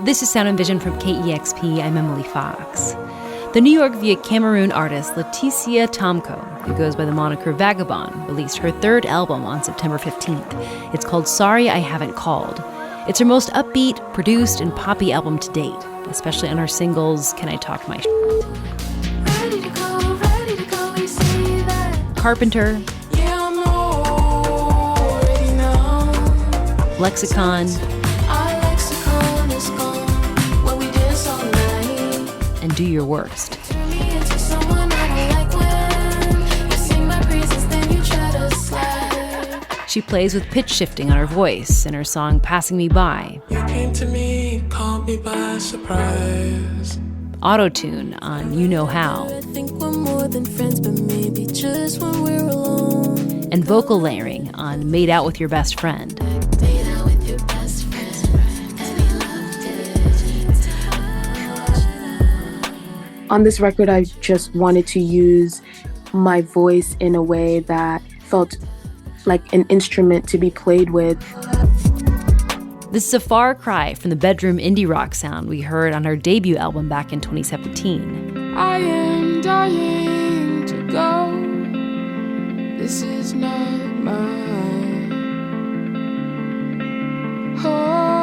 This is Sound and Vision from KEXP. I'm Emily Fox. The New York via Cameroon artist Leticia Tomko, who goes by the moniker Vagabon, released her third album on September 15th. It's called Sorry I Haven't Called. It's her most upbeat, produced, and poppy album to date, especially on her singles Can I Talk My Shit? Carpenter, Lexicon, and Do Your Worst. She plays with pitch shifting on her voice in her song Passing Me By. You came to me, caught me by surprise. Auto-tune on You Know How. I think we're more than friends, but maybe just when we're alone. And vocal layering on Made Out With Your Best Friend. On this record, I just wanted to use my voice in a way that felt like an instrument to be played with. This is a far cry from the bedroom indie rock sound we heard on her debut album back in 2017. I am dying to go. This is not mine. Oh.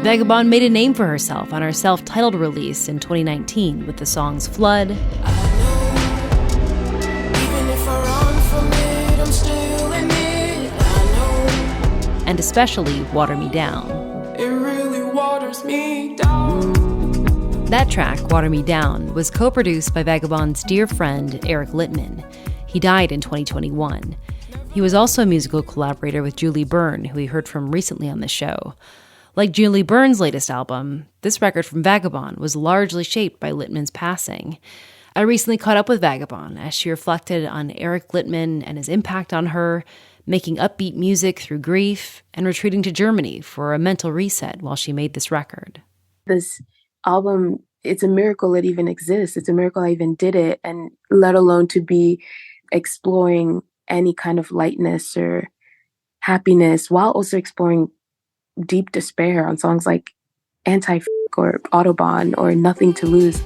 Vagabon made a name for herself on her self-titled release in 2019 with the songs Flood, and especially Water Me Down. It really waters me down. That track, Water Me Down, was co-produced by Vagabond's dear friend Eric Littman. He died in 2021. He was also a musical collaborator with Julie Byrne, who we heard from recently on the show. Like Julie Byrne's latest album, this record from Vagabon was largely shaped by Littman's passing. I recently caught up with Vagabon as she reflected on Eric Littman and his impact on her, making upbeat music through grief, and retreating to Germany for a mental reset while she made this record. This album, it's a miracle it even exists. It's a miracle I even did it, and let alone to be exploring any kind of lightness or happiness while also exploring deep despair on songs like Anti-F*** or Autobahn or Nothing to Lose.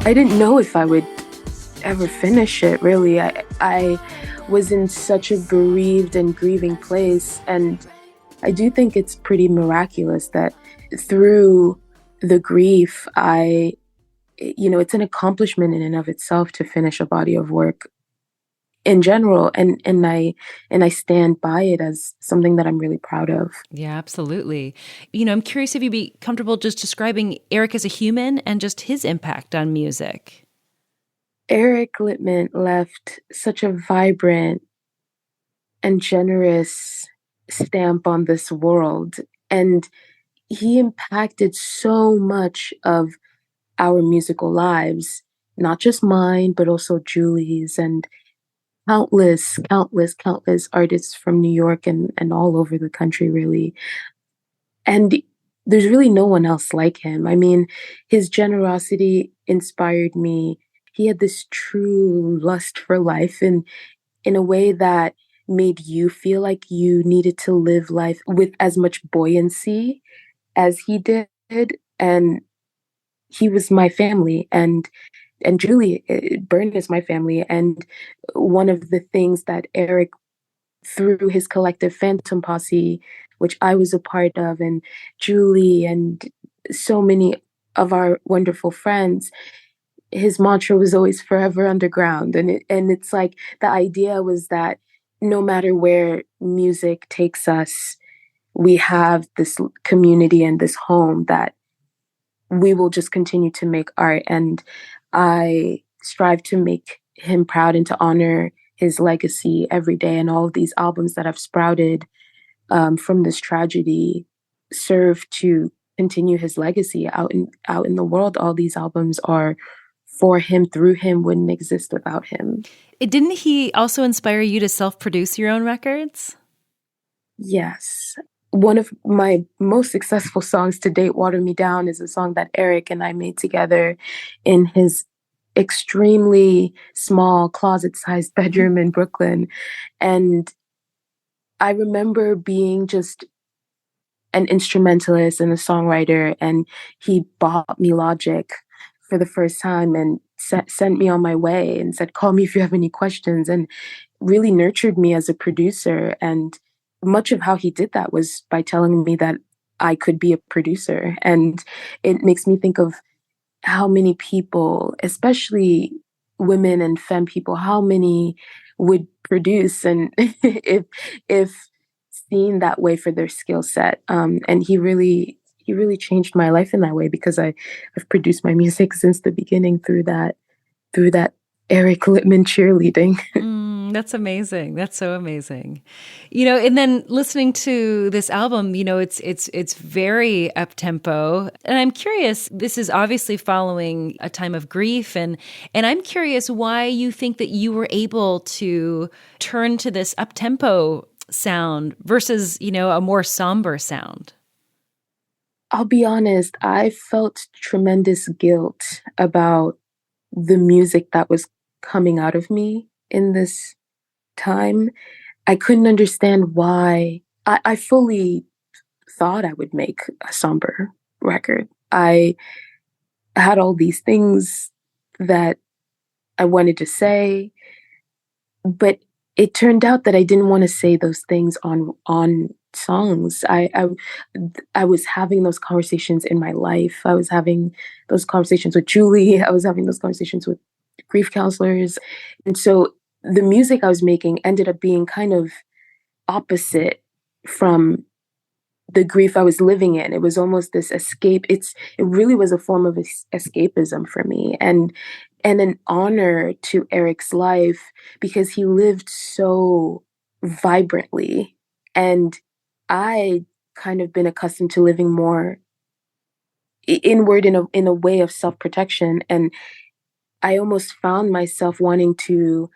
I didn't know if I would ever finish it, really. I was in such a bereaved and grieving place, and I do think it's pretty miraculous that through the grief, it's an accomplishment in and of itself to finish a body of work in general, and I stand by it as something that I'm really proud of. Yeah, absolutely. I'm curious if you'd be comfortable just describing Eric as a human and just his impact on music. Eric Littman left such a vibrant and generous stamp on this world, and he impacted so much of our musical lives, not just mine, but also Julie's and countless artists from New York and all over the country, really. And there's really no one else like him. I mean, his generosity inspired me. He had this true lust for life in a way that made you feel like you needed to live life with as much buoyancy as he did. And he was my family, and Julie Byrne is my family. And one of the things that Eric, through his collective Phantom Posse, which I was a part of, and Julie and so many of our wonderful friends, his mantra was always forever underground. And it's like the idea was that no matter where music takes us, we have this community and this home that we will just continue to make art. And I strive to make him proud and to honor his legacy every day. And all of these albums that have sprouted from this tragedy serve to continue his legacy out in the world. All these albums are for him, through him, wouldn't exist without him. Didn't he also inspire you to self-produce your own records? Yes. One of my most successful songs to date, Water Me Down, is a song that Eric and I made together in his extremely small closet-sized bedroom in Brooklyn. And I remember being just an instrumentalist and a songwriter, and he bought me Logic for the first time and sent me on my way and said, call me if you have any questions, and really nurtured me as a producer. And much of how he did that was by telling me that I could be a producer. And it makes me think of how many people, especially women and femme people, how many would produce and if seen that way for their skill set. And he really changed my life in that way, because I've produced my music since the beginning through that Eric Littman cheerleading. That's amazing. That's so amazing. You know, and then listening to this album, you know, it's very up tempo. And I'm curious, this is obviously following a time of grief, and I'm curious why you think that you were able to turn to this up tempo sound versus, you know, a more somber sound. I'll be honest, I felt tremendous guilt about the music that was coming out of me in this time. I couldn't understand why. I fully thought I would make a somber record. I had all these things that I wanted to say, but it turned out that I didn't want to say those things on songs. I was having those conversations in my life. I was having those conversations with Julie. I was having those conversations with grief counselors. And so the music I was making ended up being kind of opposite from the grief I was living in. It was almost this escape. It really was a form of escapism for me, and an honor to Eric's life, because he lived so vibrantly. And I kind of been accustomed to living more inward in a way of self-protection. And I almost found myself wanting to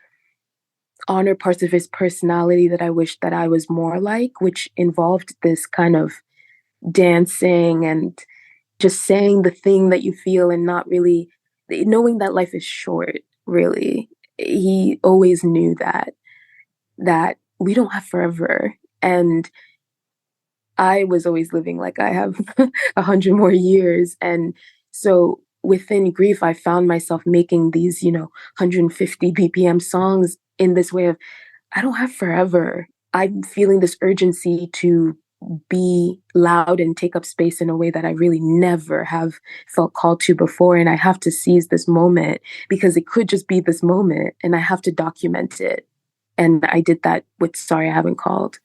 honor parts of his personality that I wished that I was more like, which involved this kind of dancing and just saying the thing that you feel, and not really knowing that life is short, really. He always knew that we don't have forever. And I was always living like I have 100 more years. And so within grief, I found myself making these, 150 BPM songs in this way of, I don't have forever. I'm feeling this urgency to be loud and take up space in a way that I really never have felt called to before. And I have to seize this moment, because it could just be this moment, and I have to document it. And I did that with Sorry I Haven't Called.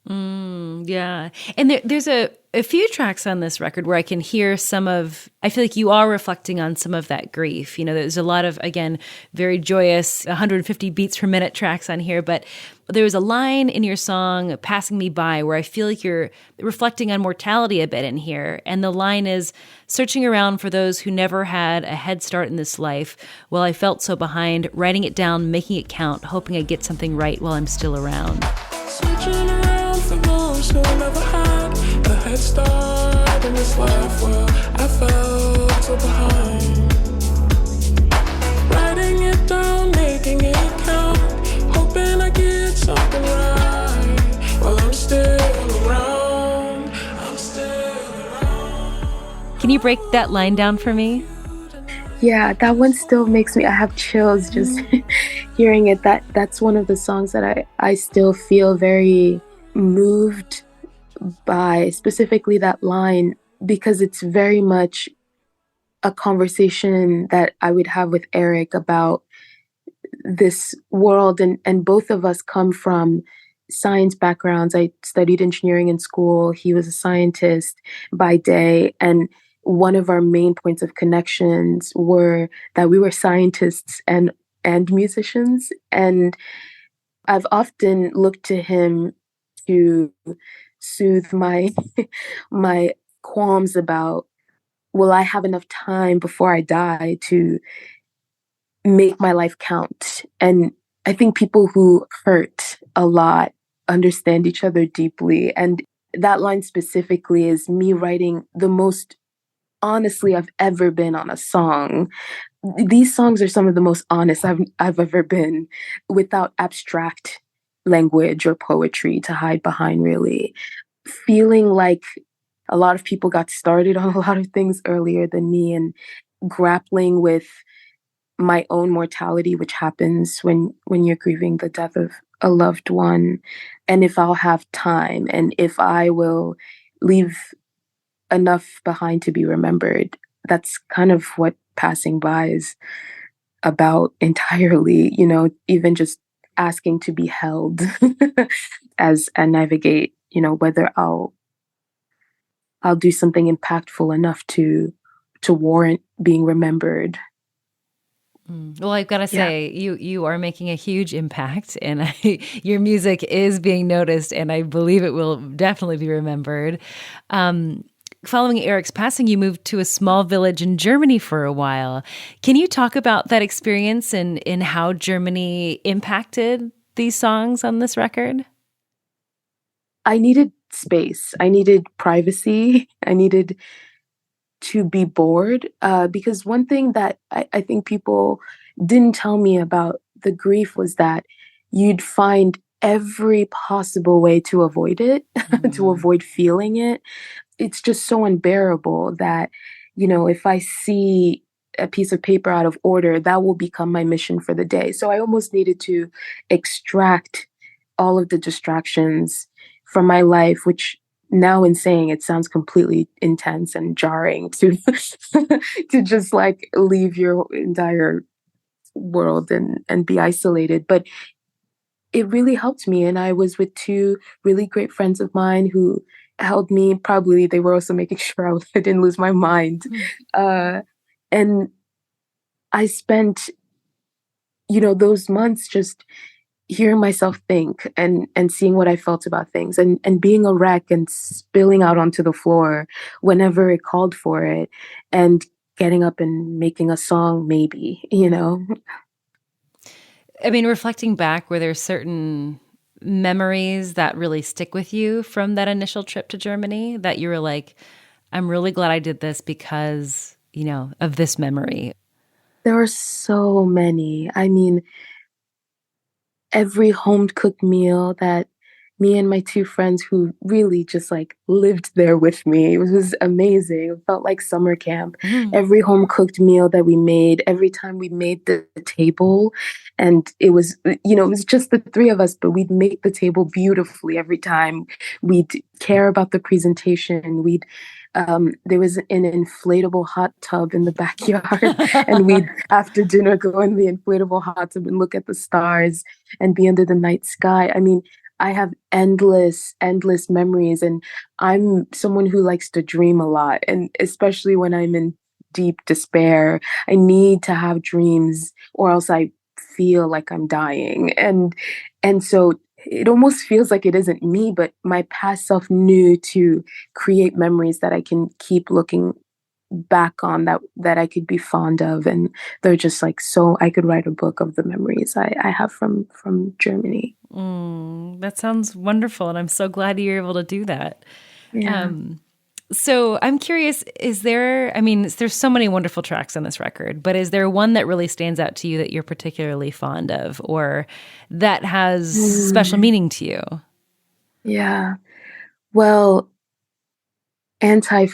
Yeah. And there's a few tracks on this record where I can hear I feel like you are reflecting on some of that grief. You know, there's a lot of, again, very joyous 150 beats per minute tracks on here, but there was a line in your song, Passing Me By, where I feel like you're reflecting on mortality a bit in here. And the line is, searching around for those who never had a head start in this life. Well, I felt so behind, writing it down, making it count, hoping I get something right while I'm still around. Searching around for those who never had a head start in this life. Well, I felt so behind. Writing it down, making it count, hoping I get something right while I'm still around. I'm still around. Can you break that line down for me? Yeah, that one still makes me, I have chills just hearing it. That's one of the songs that I still feel very moved by, specifically that line, because it's very much a conversation that I would have with Eric about this world. And both of us come from science backgrounds. I studied engineering in school. He was a scientist by day. And one of our main points of connections were that we were scientists and musicians. And I've often looked to him to soothe my my qualms about, will I have enough time before I die to make my life count? And I think people who hurt a lot understand each other deeply. And that line specifically is me writing the most honestly I've ever been on a song, these songs are some of the most honest I've ever been, without abstract language or poetry to hide behind, really. Feeling like a lot of people got started on a lot of things earlier than me, and grappling with my own mortality, which happens when you're grieving the death of a loved one, and if I'll have time, and if I will leave enough behind to be remembered. That's kind of what passing by is about entirely, even just asking to be held as I navigate, whether I'll do something impactful enough to warrant being remembered. Well, I've got to say, you are making a huge impact, and your music is being noticed, and I believe it will definitely be remembered. Following Eric's passing, you moved to a small village in Germany for a while. Can you talk about that experience and how Germany impacted these songs on this record? I needed space. I needed privacy. I needed to be bored, because one thing that I think people didn't tell me about the grief was that you'd find every possible way to avoid it, to avoid feeling it. It's just so unbearable that, if I see a piece of paper out of order, that will become my mission for the day. So I almost needed to extract all of the distractions from my life, which now in saying it sounds completely intense and jarring to to just like leave your entire world and be isolated. But it really helped me. And I was with two really great friends of mine who held me. Probably they were also making sure I didn't lose my mind. And I spent, those months just hearing myself think and seeing what I felt about things, and being a wreck and spilling out onto the floor whenever it called for it, and getting up and making a song, maybe, I mean, reflecting back, were there certain memories that really stick with you from that initial trip to Germany that you were like, I'm really glad I did this because, of this memory? There are so many. I mean, every home cooked meal that me and my two friends who really just like lived there with me, it was amazing. It felt like summer camp. Every home cooked meal that we made, every time we made the table, and it was, it was just the three of us, but we'd make the table beautifully every time. We'd care about the presentation. There was an inflatable hot tub in the backyard, and we'd, after dinner, go in the inflatable hot tub and look at the stars and be under the night sky. I mean, I have endless memories, and I'm someone who likes to dream a lot. And especially when I'm in deep despair, I need to have dreams, or else I feel like I'm dying. And so it almost feels like it isn't me, but my past self knew to create memories that I can keep looking back on, that I could be fond of. And they're just like, so I could write a book of the memories I have from Germany. That sounds wonderful. And I'm so glad you're able to do that. Yeah. So I'm curious, there's so many wonderful tracks on this record, but is there one that really stands out to you that you're particularly fond of, or that has special meaning to you? Yeah. Well, Anti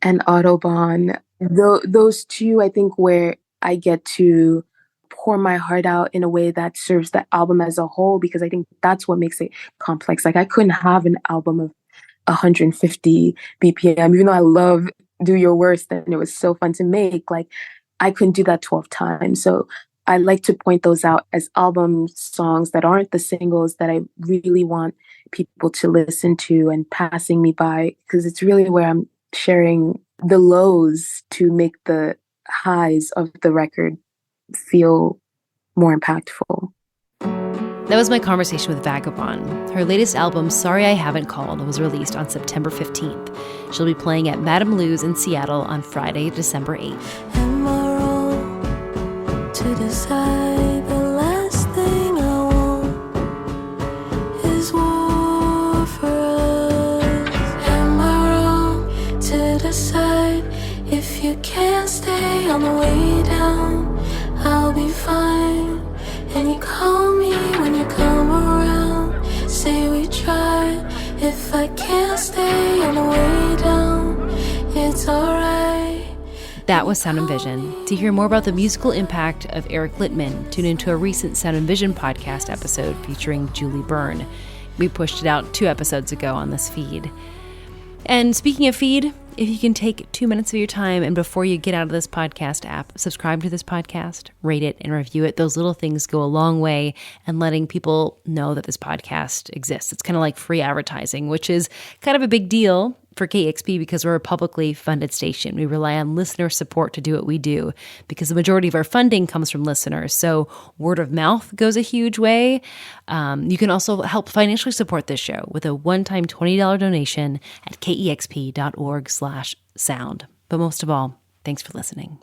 and Autobahn, those two, I think, where I get to pour my heart out in a way that serves the album as a whole, because I think that's what makes it complex. Like, I couldn't have an album of 150 BPM, even though I love Do Your Worst and it was so fun to make. Like, I couldn't do that 12 times. So I like to point those out as album songs that aren't the singles that I really want people to listen to and passing me by, because it's really where I'm sharing the lows to make the highs of the record feel more impactful. That was my conversation with Vagabon. Her latest album, Sorry I Haven't Called, was released on September 15th. She'll be playing at Madame Lou's in Seattle on Friday, December 8th. Am I wrong to decide the last thing I want is war for us? Am I wrong to decide if you can't stay on the way down? if I can't stay on the way down, it's alright. That was Sound and Vision. To hear more about the musical impact of Eric Littman, tune into a recent Sound and Vision podcast episode featuring Julie Byrne. We pushed it out 2 episodes ago on this feed. And speaking of feed, if you can take 2 minutes of your time and before you get out of this podcast app, subscribe to this podcast, rate it, and review it. Those little things go a long way in letting people know that this podcast exists. It's kind of like free advertising, which is kind of a big deal for KEXP because we're a publicly funded station. We rely on listener support to do what we do because the majority of our funding comes from listeners. So word of mouth goes a huge way. You can also help financially support this show with a one-time $20 donation at kexp.org/sound. But most of all, thanks for listening.